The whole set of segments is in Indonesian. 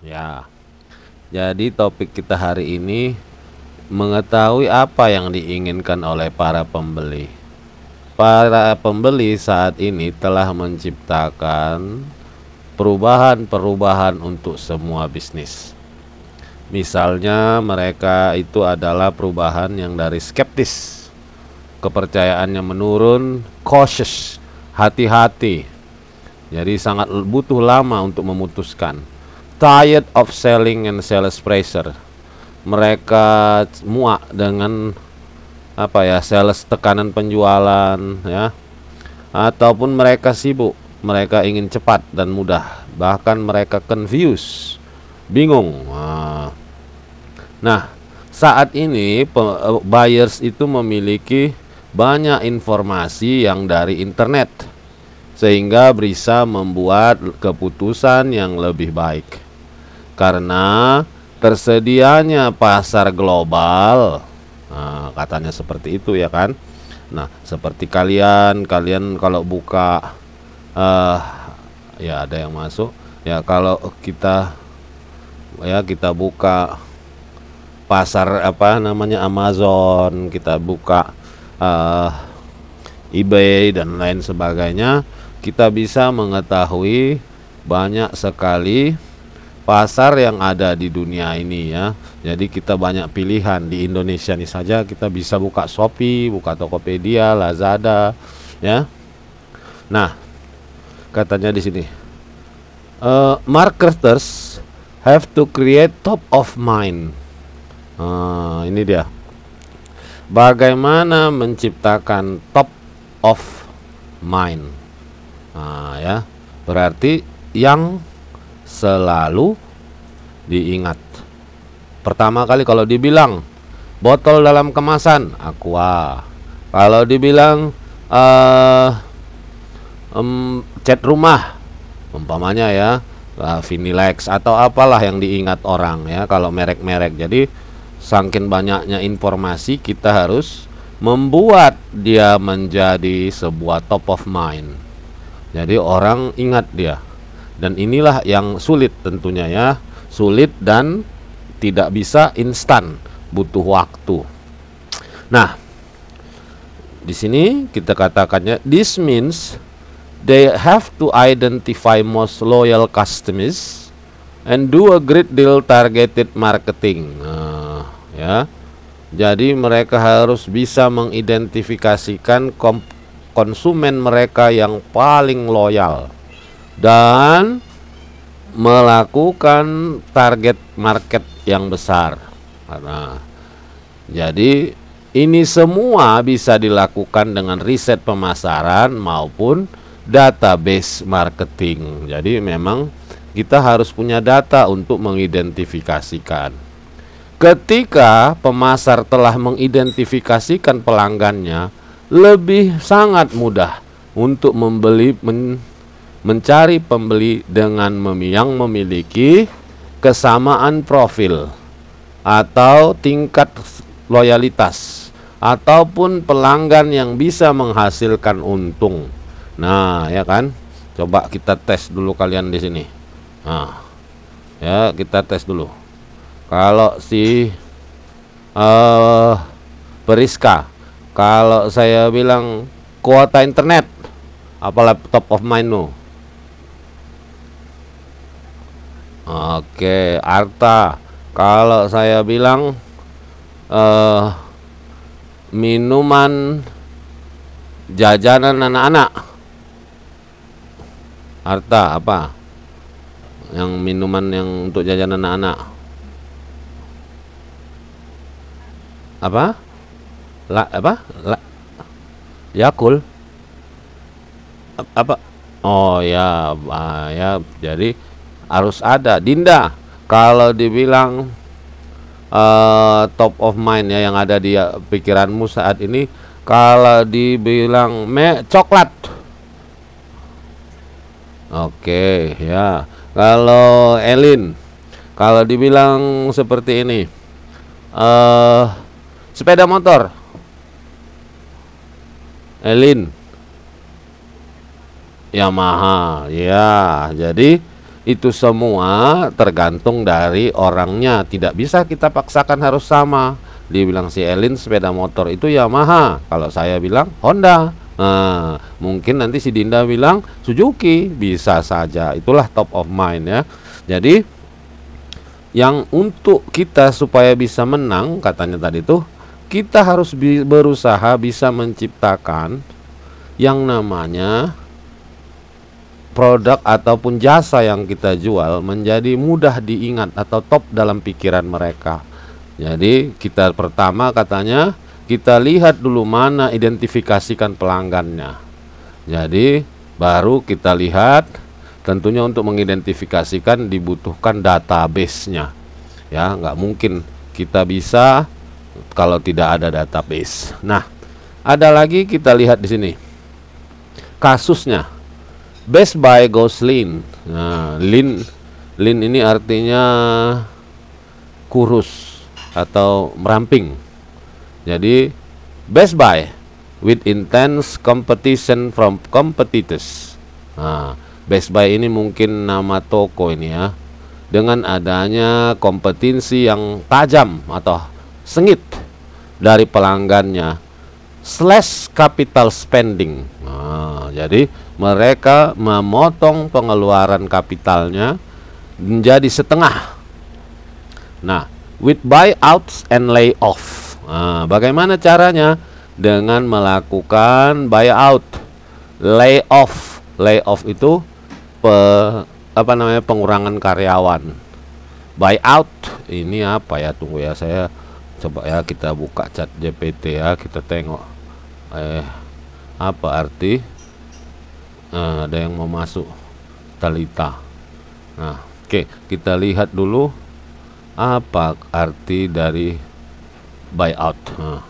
Ya, jadi topik kita hari ini mengetahui apa yang diinginkan oleh para pembeli. Para pembeli saat ini telah menciptakan perubahan-perubahan untuk semua bisnis. Misalnya mereka itu adalah perubahan yang dari skeptis, kepercayaannya menurun, cautious, hati-hati. Jadi sangat butuh lama untuk memutuskan. Tired of selling and sales pressure. Mereka muak dengan sales tekanan penjualan ya. Ataupun mereka sibuk, mereka ingin cepat dan mudah. Bahkan mereka confused, bingung. Nah, saat ini buyers itu memiliki banyak informasi yang dari internet, sehingga bisa membuat keputusan yang lebih baik. Karena tersedianya pasar global, katanya seperti itu ya kan. Nah, seperti kalian kalau buka ya ada yang masuk ya, kalau kita buka pasar Amazon, kita buka eBay dan lain sebagainya, kita bisa mengetahui banyak sekali pasar yang ada di dunia ini ya. Jadi kita banyak pilihan. Di Indonesia ini saja kita bisa buka Shopee, buka Tokopedia, Lazada ya. Nah, katanya di sini marketers have to create top of mind. Ini dia. Bagaimana menciptakan top of mind. Ya, berarti yang selalu diingat. Pertama kali kalau dibilang botol dalam kemasan Aqua, kalau dibilang cat rumah umpamanya ya, Vinilex atau apalah yang diingat orang ya, kalau merek-merek. Jadi saking banyaknya informasi, kita harus membuat dia menjadi sebuah top of mind. Jadi orang ingat dia. Dan inilah yang sulit tentunya ya. Sulit dan tidak bisa instan, butuh waktu. Nah, di sini kita katakannya, this means they have to identify most loyal customers and do a great deal targeted marketing. Ya. Jadi mereka harus bisa mengidentifikasikan konsumen mereka yang paling loyal dan melakukan target market yang besar. Jadi ini semua bisa dilakukan dengan riset pemasaran maupun database marketing. Jadi memang kita harus punya data untuk mengidentifikasikan. Ketika pemasar telah mengidentifikasikan pelanggannya, lebih sangat mudah untuk mencari pembeli dengan yang memiliki kesamaan profil atau tingkat loyalitas, ataupun pelanggan yang bisa menghasilkan untung. Nah, ya kan? Coba kita tes dulu kalian di sini. Nah, ya kita tes dulu. Kalau si Periska, kalau saya bilang kuota internet, apalah top of mind no? Oke, Arta, kalau saya bilang minuman jajanan anak-anak, Arta apa? Yang minuman yang untuk jajanan anak-anak apa? Yakul apa? Oh ya, ya, jadi harus ada. Dinda, kalau dibilang top of mind ya, yang ada di pikiranmu saat ini, kalau dibilang coklat. Oke, ya. Kalau Elin, kalau dibilang seperti ini, sepeda motor. Elin, Yamaha. Ya, jadi Itu semua tergantung dari orangnya, tidak bisa kita paksakan harus sama. Dia bilang si Elin sepeda motor itu Yamaha, kalau saya bilang Honda. Nah, mungkin nanti si Dinda bilang Suzuki, bisa saja. Itulah top of mind ya. Jadi yang untuk kita supaya bisa menang, katanya tadi tuh, kita harus berusaha bisa menciptakan yang namanya produk ataupun jasa yang kita jual menjadi mudah diingat atau top dalam pikiran mereka. Jadi kita pertama katanya kita lihat dulu mana identifikasikan pelanggannya. Jadi baru kita lihat, tentunya untuk mengidentifikasikan dibutuhkan database-nya. Ya, nggak mungkin kita bisa kalau tidak ada database. Nah, ada lagi kita lihat di sini kasusnya. Best Buy goes lean. Nah, lean ini artinya kurus atau meramping. Jadi Best Buy with intense competition from competitors. Nah, Best Buy ini mungkin nama toko ini ya. Dengan adanya kompetisi yang tajam atau sengit dari pelanggannya, slash capital spending. Nah, jadi mereka memotong pengeluaran kapitalnya menjadi setengah. Nah, with buyouts and layoff. Nah, bagaimana caranya? Dengan melakukan buyout, layoff. Layoff itu pengurangan karyawan. Buyout ini apa ya? Tunggu ya, saya coba ya, kita buka chat GPT ya, kita tengok apa arti. Ada yang mau masuk, Talita. Nah, oke, kita lihat dulu apa arti dari buyout. Nah,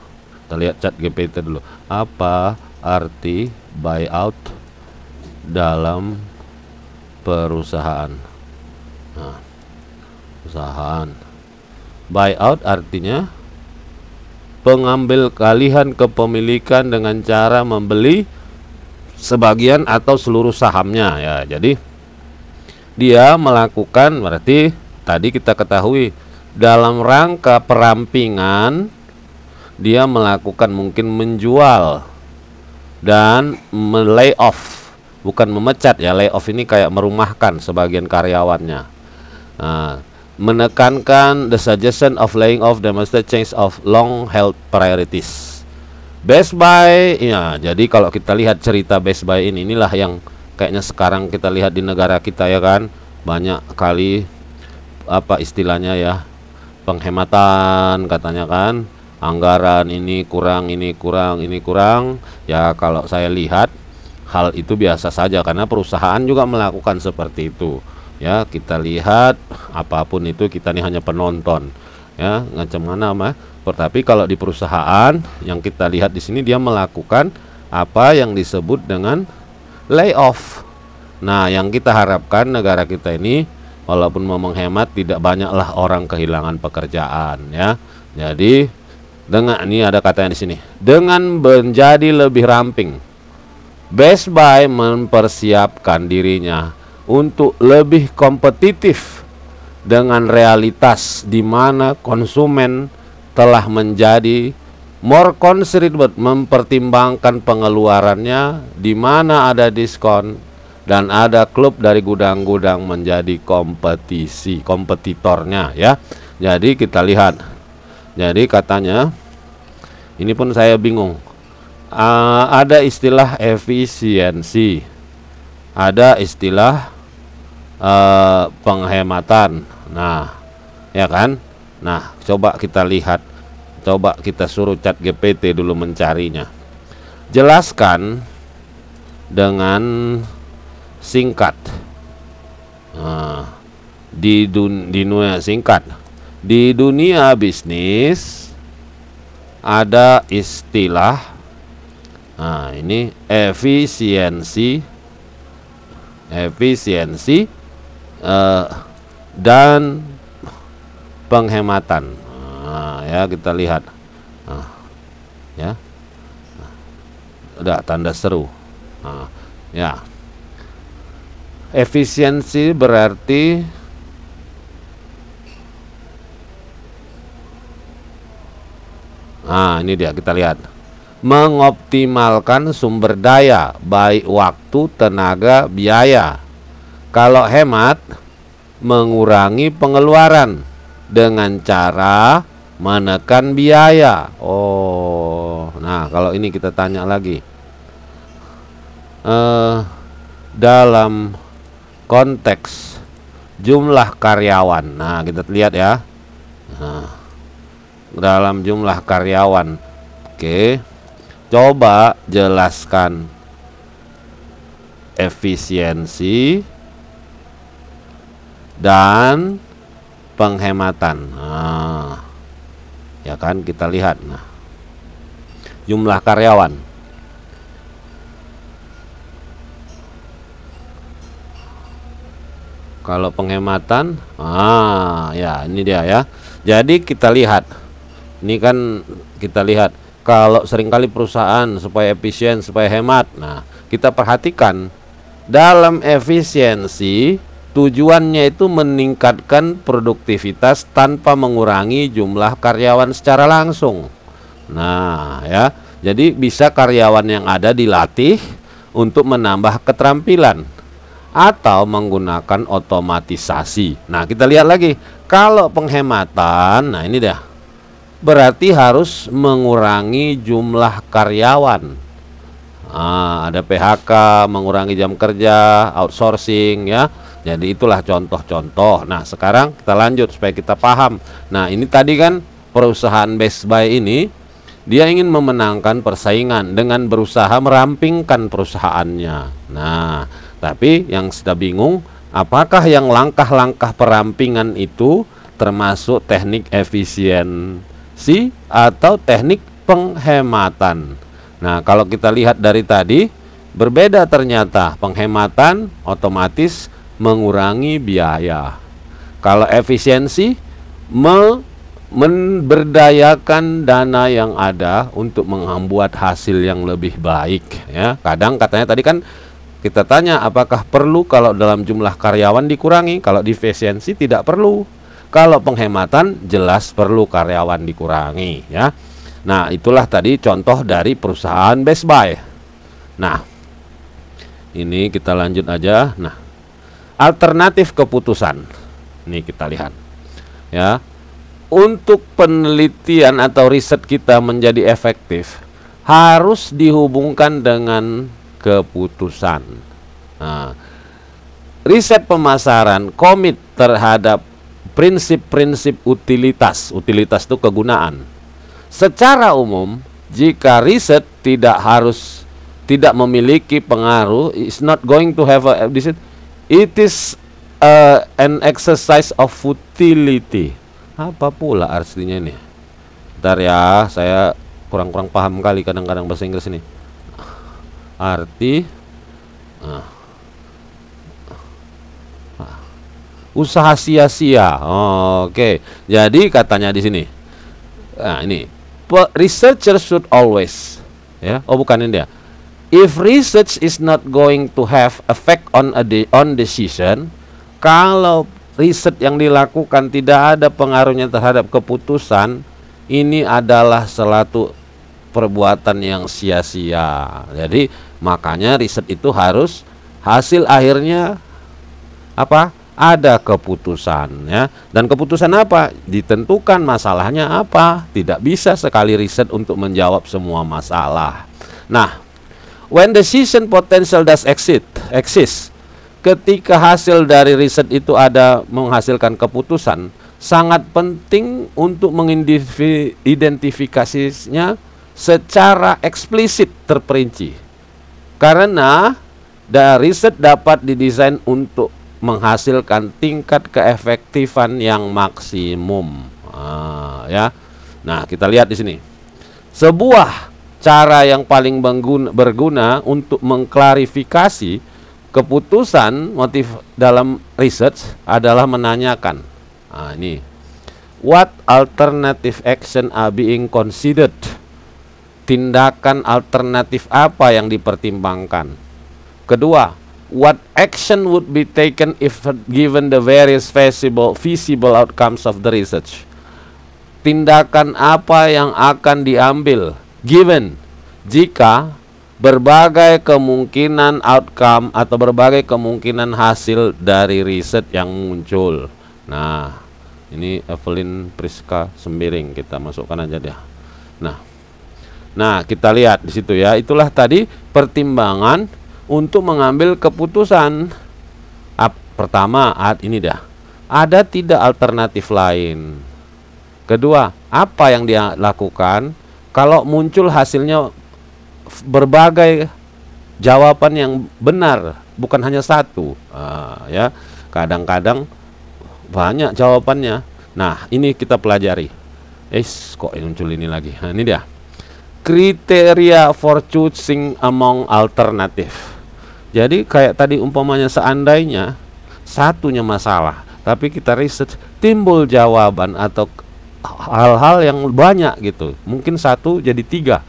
kita lihat chat GPT dulu. Apa arti buyout dalam perusahaan? Nah, perusahaan. Buyout artinya pengambil alihan kepemilikan dengan cara membeli sebagian atau seluruh sahamnya ya. Jadi dia melakukan, berarti tadi kita ketahui dalam rangka perampingan, dia melakukan mungkin menjual dan lay off, bukan memecat ya. Lay off ini kayak merumahkan sebagian karyawannya. Nah, menekankan the suggestion of laying off demonstrate change of long held priorities. Best Buy ya, jadi kalau kita lihat cerita Best Buy inilah yang kayaknya sekarang kita lihat di negara kita ya kan, banyak kali apa istilahnya ya, penghematan katanya kan, anggaran ini kurang ya. Kalau saya lihat hal itu biasa saja karena perusahaan juga melakukan seperti itu ya. Kita lihat apapun itu, kita ini hanya penonton ya, macam mana mah. Tapi kalau di perusahaan yang kita lihat di sini, dia melakukan apa yang disebut dengan layoff. Nah, yang kita harapkan negara kita ini walaupun mau menghemat, tidak banyaklah orang kehilangan pekerjaan ya. Jadi dengan ini ada katanya di sini, dengan menjadi lebih ramping, Best Buy mempersiapkan dirinya untuk lebih kompetitif dengan realitas di mana konsumen telah menjadi more considerate, mempertimbangkan pengeluarannya, di mana ada diskon dan ada klub dari gudang-gudang menjadi kompetitornya ya. Jadi kita lihat, jadi katanya ini pun saya bingung, ada istilah efisiensi, ada istilah penghematan. Nah ya kan, nah coba kita lihat, coba kita suruh chat GPT dulu mencarinya. Jelaskan dengan singkat. Nah, di dunia singkat, di dunia bisnis ada istilah, nah ini efisiensi dan penghematan. Nah, ya kita lihat, nah, ya, nah, udah tanda seru. Nah, ya, Efisiensi berarti ini dia, kita lihat. Mengoptimalkan sumber daya, baik waktu, tenaga, biaya. Kalau hemat, mengurangi pengeluaran dengan cara menekan biaya. Nah kalau ini kita tanya lagi. Dalam konteks jumlah karyawan, nah kita lihat ya. Dalam jumlah karyawan, oke, coba jelaskan efisiensi dan penghematan. Ya kan, kita lihat. Nah, jumlah karyawan. Kalau penghematan, ya ini dia ya. Jadi kita lihat. Ini kan kita lihat, kalau seringkali perusahaan supaya efisien, supaya hemat. Nah, kita perhatikan dalam efisiensi tujuannya itu meningkatkan produktivitas tanpa mengurangi jumlah karyawan secara langsung. Nah, ya. Jadi bisa karyawan yang ada dilatih untuk menambah keterampilan atau menggunakan otomatisasi. Nah, kita lihat lagi. Kalau penghematan, nah ini dah. Berarti harus mengurangi jumlah karyawan. Ada PHK, mengurangi jam kerja, outsourcing ya. Jadi itulah contoh-contoh. Nah, sekarang kita lanjut supaya kita paham. Nah, ini tadi kan perusahaan Best Buy ini dia ingin memenangkan persaingan dengan berusaha merampingkan perusahaannya. Nah, tapi yang sudah bingung, apakah yang langkah-langkah perampingan itu termasuk teknik efisiensi atau teknik penghematan? Nah, kalau kita lihat dari tadi berbeda ternyata. Penghematan otomatis mengurangi biaya. Kalau efisiensi memberdayakan dana yang ada untuk membuat hasil yang lebih baik ya. Kadang katanya tadi kan kita tanya apakah perlu kalau dalam jumlah karyawan dikurangi. Kalau di efisiensi tidak perlu. Kalau penghematan jelas perlu karyawan dikurangi ya. Nah, itulah tadi contoh dari perusahaan Best Buy. Nah, ini kita lanjut aja. Nah, alternatif keputusan. Ini kita lihat. Ya. Untuk penelitian atau riset kita menjadi efektif harus dihubungkan dengan keputusan. Nah, riset pemasaran komit terhadap prinsip-prinsip utilitas. Utilitas itu kegunaan. Secara umum, jika riset tidak memiliki pengaruh, is not going to have a, it is an exercise of futility. Apa pula artinya ini? Bentar ya, saya kurang paham kali kadang-kadang bahasa Inggris ini. Arti usaha sia-sia. Oke. Jadi katanya di sini. Nah, ini researcher should always ya. Bukan ini dia. If research is not going to have effect on decision, kalau riset yang dilakukan tidak ada pengaruhnya terhadap keputusan, ini adalah suatu perbuatan yang sia-sia. Jadi makanya riset itu harus hasil akhirnya apa? Ada keputusan ya. Dan keputusan apa? Ditentukan masalahnya apa. Tidak bisa sekali riset untuk menjawab semua masalah. Nah, when decision potential does exist, ketika hasil dari riset itu ada menghasilkan keputusan, sangat penting untuk mengidentifikasinya secara eksplisit terperinci. Karena riset dapat didesain untuk menghasilkan tingkat keefektifan yang maksimum. Ya. Nah, kita lihat di sini. Sebuah cara yang paling berguna untuk mengklarifikasi keputusan motif dalam research adalah menanyakan. Ini. What alternative action are being considered? Tindakan alternatif apa yang dipertimbangkan? Kedua, what action would be taken if given the various feasible outcomes of the research. Tindakan apa yang akan diambil given jika berbagai kemungkinan outcome atau berbagai kemungkinan hasil dari riset yang muncul. Nah, ini Evelyn Priska Sembiring, kita masukkan aja dia. Nah, kita lihat di situ ya. Itulah tadi pertimbangan untuk mengambil keputusan. Pertama, ini dah. Ada tidak alternatif lain? Kedua, apa yang dia lakukan kalau muncul hasilnya berbagai jawaban yang benar, bukan hanya satu. Ya, kadang-kadang banyak jawabannya. Nah, ini kita pelajari. Kok muncul ini lagi? Nah, ini dia. Kriteria for choosing among alternative. Jadi kayak tadi umpamanya seandainya satunya masalah, tapi kita riset timbul jawaban atau hal-hal yang banyak gitu. Mungkin satu jadi 3,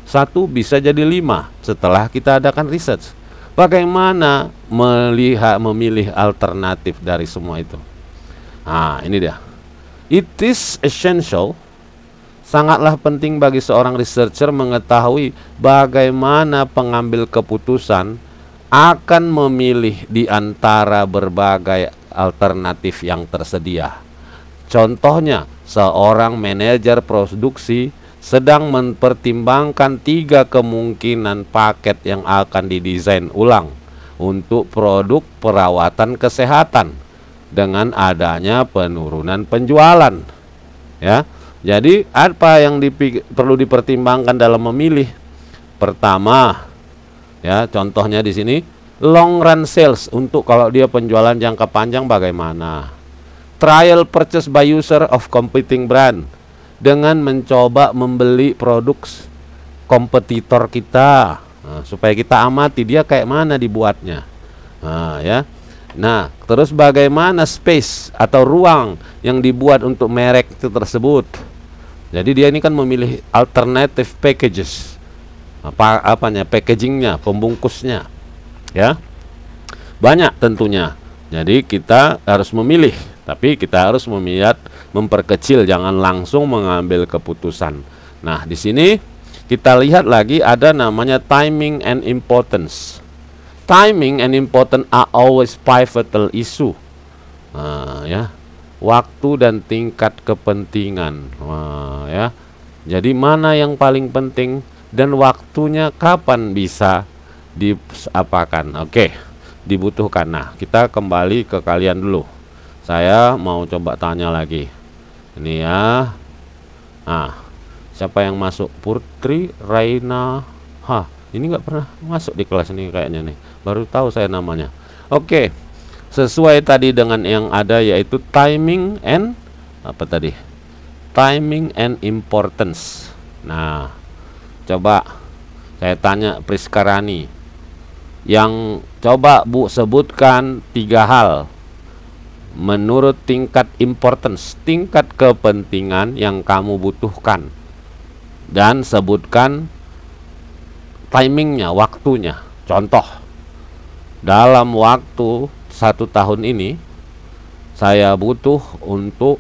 satu bisa jadi 5 setelah kita adakan riset. Bagaimana memilih alternatif dari semua itu? Nah, ini dia. It is essential, sangatlah penting bagi seorang researcher mengetahui bagaimana pengambil keputusan akan memilih di antara berbagai alternatif yang tersedia. Contohnya, seorang manajer produksi sedang mempertimbangkan 3 kemungkinan paket yang akan didesain ulang untuk produk perawatan kesehatan dengan adanya penurunan penjualan. Ya, jadi apa yang perlu dipertimbangkan dalam memilih? Pertama, ya contohnya di sini long run sales, untuk kalau dia penjualan jangka panjang bagaimana? Trial purchase by user of competing brand, dengan mencoba membeli produk kompetitor kita, supaya kita amati dia kayak mana dibuatnya. Ya. Nah, terus bagaimana space atau ruang yang dibuat untuk merek itu tersebut. Jadi dia ini kan memilih alternative packages, packagingnya, pembungkusnya, ya banyak tentunya. Jadi kita harus memilih, tapi kita harus memperkecil, jangan langsung mengambil keputusan. Nah, di sini kita lihat lagi ada namanya timing and importance. Timing and important are always pivotal issue. Ya, waktu dan tingkat kepentingan. Ya, jadi mana yang paling penting dan waktunya kapan bisa diapakan? Oke, dibutuhkan. Nah, kita kembali ke kalian dulu. Saya mau coba tanya lagi. Ini ya. Nah, siapa yang masuk? Putri Raina. Ini nggak pernah masuk di kelas ini kayaknya nih. Baru tahu saya namanya. Oke. Sesuai tadi dengan yang ada, yaitu timing and apa tadi? Timing and importance. Nah, coba saya tanya Priska Rani. Yang coba Bu sebutkan 3 hal menurut tingkat importance, tingkat kepentingan yang kamu butuhkan, dan sebutkan timingnya, waktunya. Contoh, dalam waktu 1 tahun ini saya butuh untuk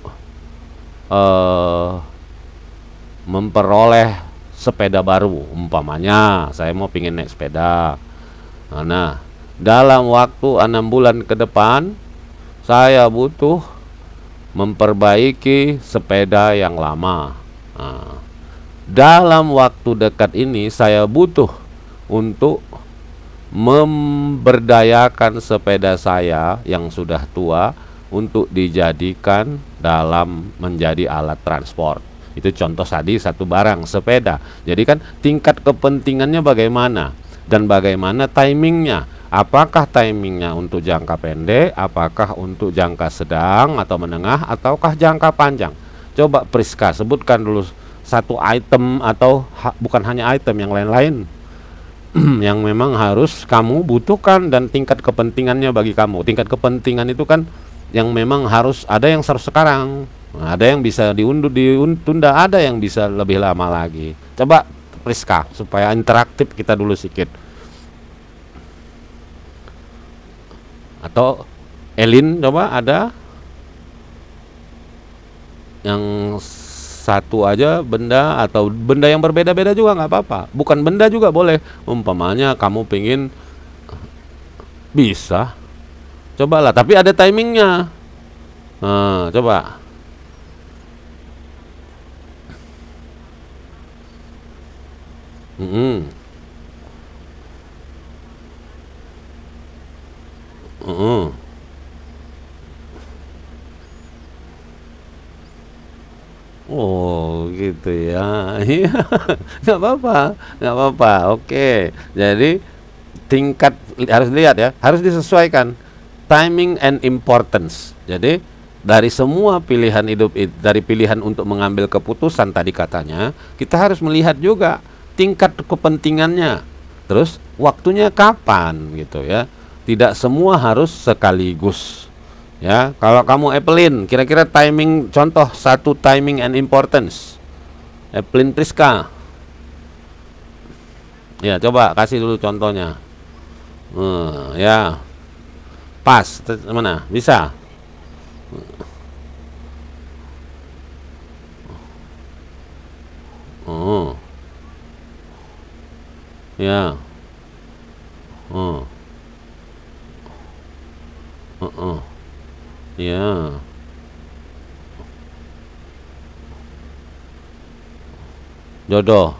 memperoleh sepeda baru. Umpamanya saya mau pingin naik sepeda. Nah, dalam waktu 6 bulan ke depan saya butuh memperbaiki sepeda yang lama. Dalam waktu dekat ini saya butuh untuk memberdayakan sepeda saya yang sudah tua untuk dijadikan dalam menjadi alat transport. Itu contoh tadi satu barang, sepeda. Jadi kan tingkat kepentingannya bagaimana dan bagaimana timingnya. Apakah timingnya untuk jangka pendek, apakah untuk jangka sedang atau menengah, ataukah jangka panjang? Coba Priska sebutkan dulu satu item atau bukan hanya item, yang lain-lain yang memang harus kamu butuhkan dan tingkat kepentingannya bagi kamu. Tingkat kepentingan itu kan yang memang harus, ada yang harus sekarang, ada yang bisa ditunda, ada yang bisa lebih lama lagi. Coba Priska supaya interaktif kita dulu sedikit. Atau Elin, coba ada yang satu aja benda, atau benda yang berbeda-beda juga nggak apa-apa. Bukan benda juga boleh. Umpamanya kamu pengen, bisa, cobalah. Tapi ada timingnya. Nah, coba. Mm-mm. Mm-mm. Oh gitu ya. Iya, nggak apa-apa, nggak apa-apa. Oke, jadi tingkat harus lihat ya, harus disesuaikan timing and importance. Jadi dari semua pilihan hidup, dari pilihan untuk mengambil keputusan tadi katanya, kita harus melihat juga tingkat kepentingannya, terus waktunya kapan gitu ya. Tidak semua harus sekaligus. Ya, kalau kamu Evelyn, kira-kira timing, contoh satu timing and importance. Evelyn Priska. Ya, coba kasih dulu contohnya. Ya, pas, mana? Bisa? Oh, ya. Oh, oh, ya. Jodoh.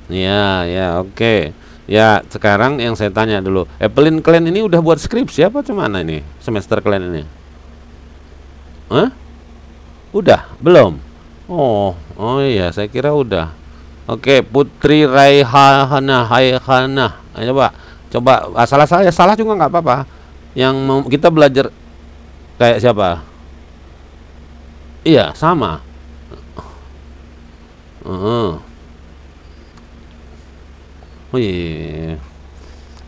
Ya, ya, oke. Ya, sekarang yang saya tanya dulu, Evelyn, kalian ini udah buat skripsi apa cuman ini semester kalian ini? Hah? Udah? Belum? Oh, oh iya, saya kira udah. Oke, Putri Raihana, Haihana. Ayo, coba, coba. Salah saya, salah juga nggak apa-apa. Yang kita belajar kayak siapa? Iya, sama. Heeh. Wih,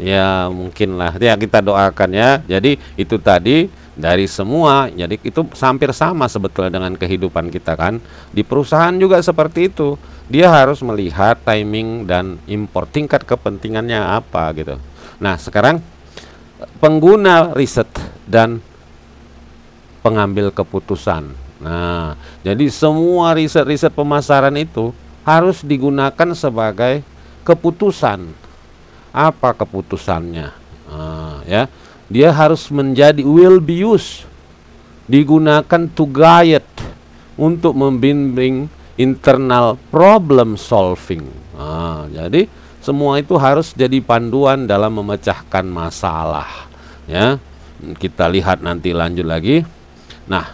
ya mungkin lah. Ya kita doakan ya. Jadi itu tadi dari semua. Jadi itu hampir sama sebetulnya dengan kehidupan kita kan. Di perusahaan juga seperti itu. Dia harus melihat timing dan import, tingkat kepentingannya apa gitu. Nah sekarang pengguna riset dan pengambil keputusan. Nah, jadi semua riset-riset pemasaran itu harus digunakan sebagai keputusan. Apa keputusannya? Ya, dia harus menjadi will be used, digunakan to guide, untuk membimbing internal problem solving. Jadi semua itu harus jadi panduan dalam memecahkan masalah. Ya, kita lihat nanti lanjut lagi. Nah,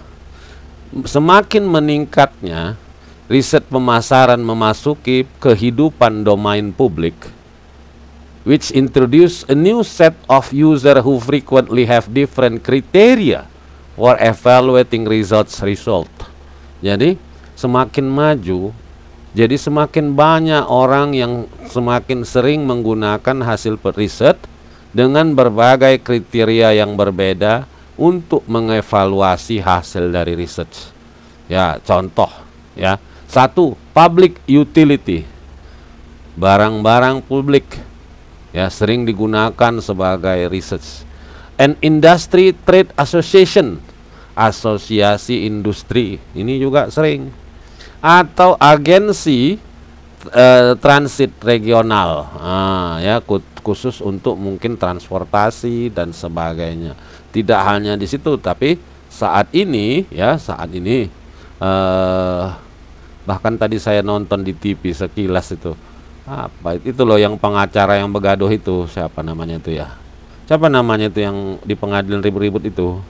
semakin meningkatnya riset pemasaran memasuki kehidupan domain publik, which introduce a new set of user who frequently have different criteria for evaluating result. Jadi semakin maju, jadi semakin banyak orang yang semakin sering menggunakan hasil riset dengan berbagai kriteria yang berbeda untuk mengevaluasi hasil dari research. Ya, contoh ya. Satu, public utility. Barang-barang publik ya sering digunakan sebagai research. And industry trade association, asosiasi industri, ini juga sering. Atau agensi transit regional, ya khusus untuk mungkin transportasi dan sebagainya. Tidak hanya di situ, tapi saat ini ya, bahkan tadi saya nonton di TV sekilas itu, apa itu loh, yang pengacara yang begaduh itu, siapa namanya itu ya? Siapa namanya itu yang di pengadilan ribut-ribut itu?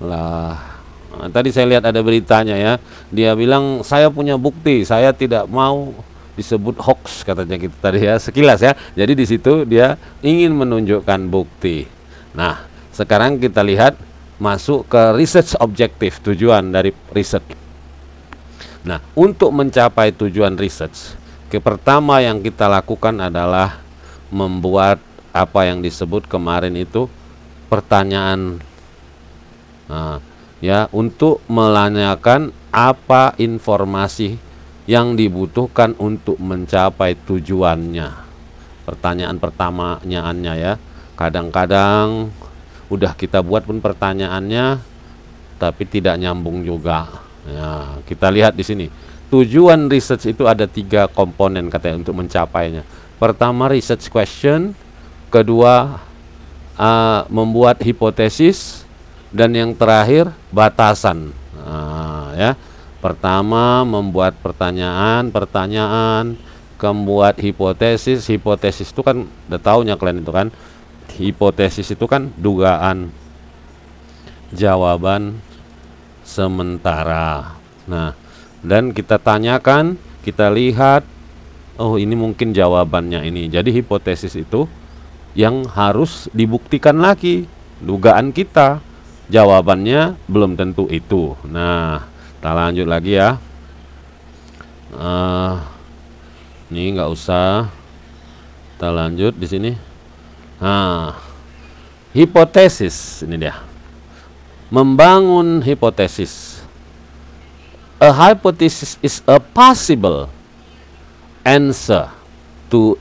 Lah, tadi saya lihat ada beritanya ya. Dia bilang saya punya bukti, saya tidak mau disebut hoax katanya gitu tadi ya, sekilas ya. Jadi di situ dia ingin menunjukkan bukti. Nah, sekarang kita lihat masuk ke research objektif, tujuan dari riset. Nah, untuk mencapai tujuan research, pertama yang kita lakukan adalah membuat apa yang disebut kemarin itu pertanyaan. Nah, ya, untuk menanyakan apa informasi yang dibutuhkan untuk mencapai tujuannya. Pertanyaan pertanyaannya ya. Kadang-kadang udah kita buat pun pertanyaannya tapi tidak nyambung juga. Ya, kita lihat di sini. Tujuan research itu ada 3 komponen katanya untuk mencapainya. Pertama, research question. Kedua, membuat hipotesis. Dan yang terakhir, batasan. Ya, pertama membuat pertanyaan, membuat hipotesis. Hipotesis itu kan udah taunya kalian itu kan. Hipotesis itu kan dugaan, jawaban sementara. Nah, dan kita tanyakan, kita lihat, oh ini mungkin jawabannya ini. Jadi hipotesis itu yang harus dibuktikan lagi. Dugaan kita, jawabannya belum tentu itu. Nah, kita lanjut lagi ya. Ini nggak usah. Kita lanjut di sini. Nah, hipotesis ini dia. Membangun hipotesis. A hypothesis is a possible answer to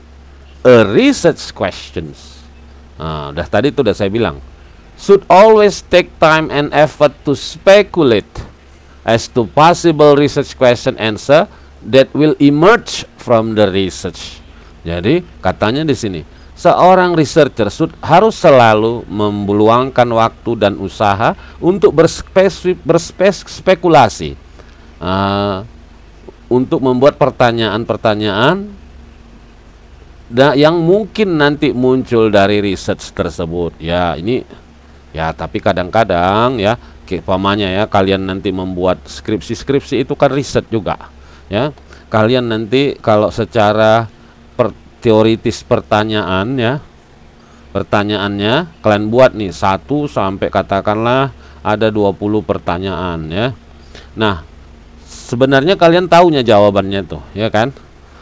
a research questions. Nah, tadi itu udah saya bilang. Should always take time and effort to speculate as to possible research question answer that will emerge from the research. Jadi katanya di sini, seorang researcher harus selalu meluangkan waktu dan usaha untuk berspekulasi, untuk membuat pertanyaan-pertanyaan yang mungkin nanti muncul dari research tersebut. Ya, ini ya, tapi kadang-kadang ya, pamannya ya, kalian nanti membuat skripsi itu kan riset juga. Ya, kalian nanti kalau secara teoritis pertanyaan ya, pertanyaannya kalian buat nih 1 sampai katakanlah ada 20 pertanyaan ya. Nah, sebenarnya kalian taunya jawabannya tuh ya kan,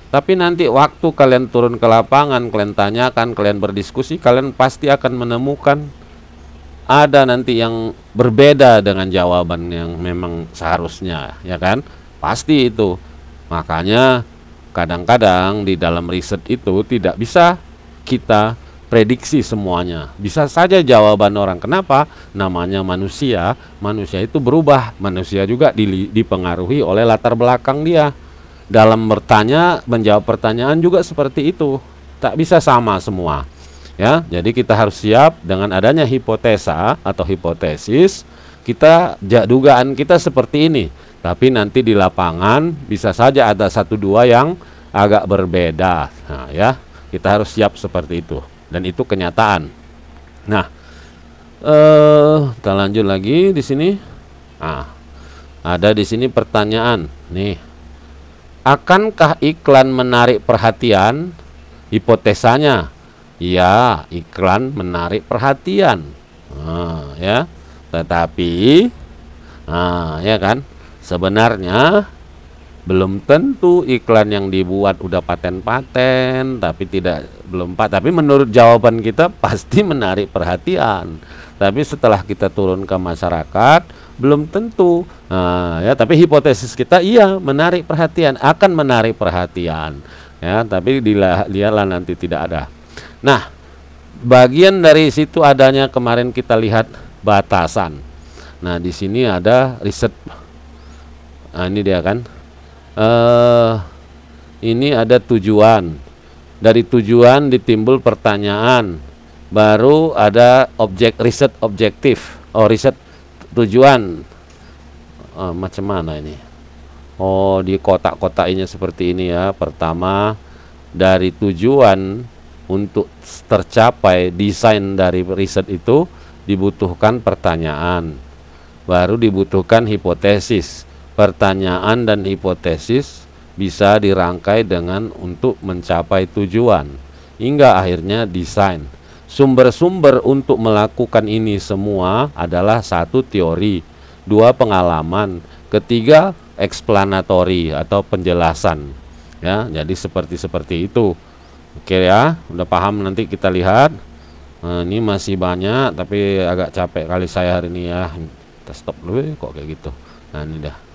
tapi nanti waktu kalian turun ke lapangan, kalian tanyakan, kalian berdiskusi, kalian pasti akan menemukan ada nanti yang berbeda dengan jawaban yang memang seharusnya ya kan, pasti itu. Makanya kadang-kadang di dalam riset itu tidak bisa kita prediksi semuanya. Bisa saja jawaban orang. Kenapa? Namanya manusia. Manusia itu berubah. Manusia juga dipengaruhi oleh latar belakang dia. Dalam bertanya, menjawab pertanyaan juga seperti itu. Tak bisa sama semua. Ya, jadi kita harus siap dengan adanya hipotesa atau hipotesis. Dugaan kita seperti ini. Tapi nanti di lapangan bisa saja ada 1-2 yang agak berbeda. Nah, ya, kita harus siap seperti itu. Dan itu kenyataan. Nah, kita lanjut lagi di sini. Nah, ada di sini pertanyaan. Nih, akankah iklan menarik perhatian? Hipotesanya, ya, iklan menarik perhatian. Nah, ya, tetapi, nah, ya kan, sebenarnya belum tentu iklan yang dibuat udah paten-paten, tapi menurut jawaban kita pasti menarik perhatian. Tapi setelah kita turun ke masyarakat belum tentu. Nah, ya, tapi hipotesis kita iya menarik perhatian, akan menarik perhatian. Ya, tapi lihatlah nanti tidak ada. Nah, bagian dari situ adanya kemarin kita lihat batasan. Nah, di sini ada riset. Nah, ini dia kan. Ini ada tujuan. Dari tujuan ditimbul pertanyaan. Baru ada riset objektif. Oh, riset tujuan. Macam mana ini? Oh, di kotak-kotaknya seperti ini ya. Pertama, dari tujuan untuk tercapai desain dari riset itu dibutuhkan pertanyaan. Baru dibutuhkan hipotesis. Pertanyaan dan hipotesis bisa dirangkai dengan untuk mencapai tujuan hingga akhirnya desain. Sumber-sumber untuk melakukan ini semua adalah 1 teori, 2 pengalaman, ketiga explanatory atau penjelasan. Ya, jadi seperti itu. Oke ya, udah paham, nanti kita lihat. Nah, ini masih banyak tapi agak capek kali saya hari ini ya. Kita stop dulu kok kayak gitu. Nah, ini dah.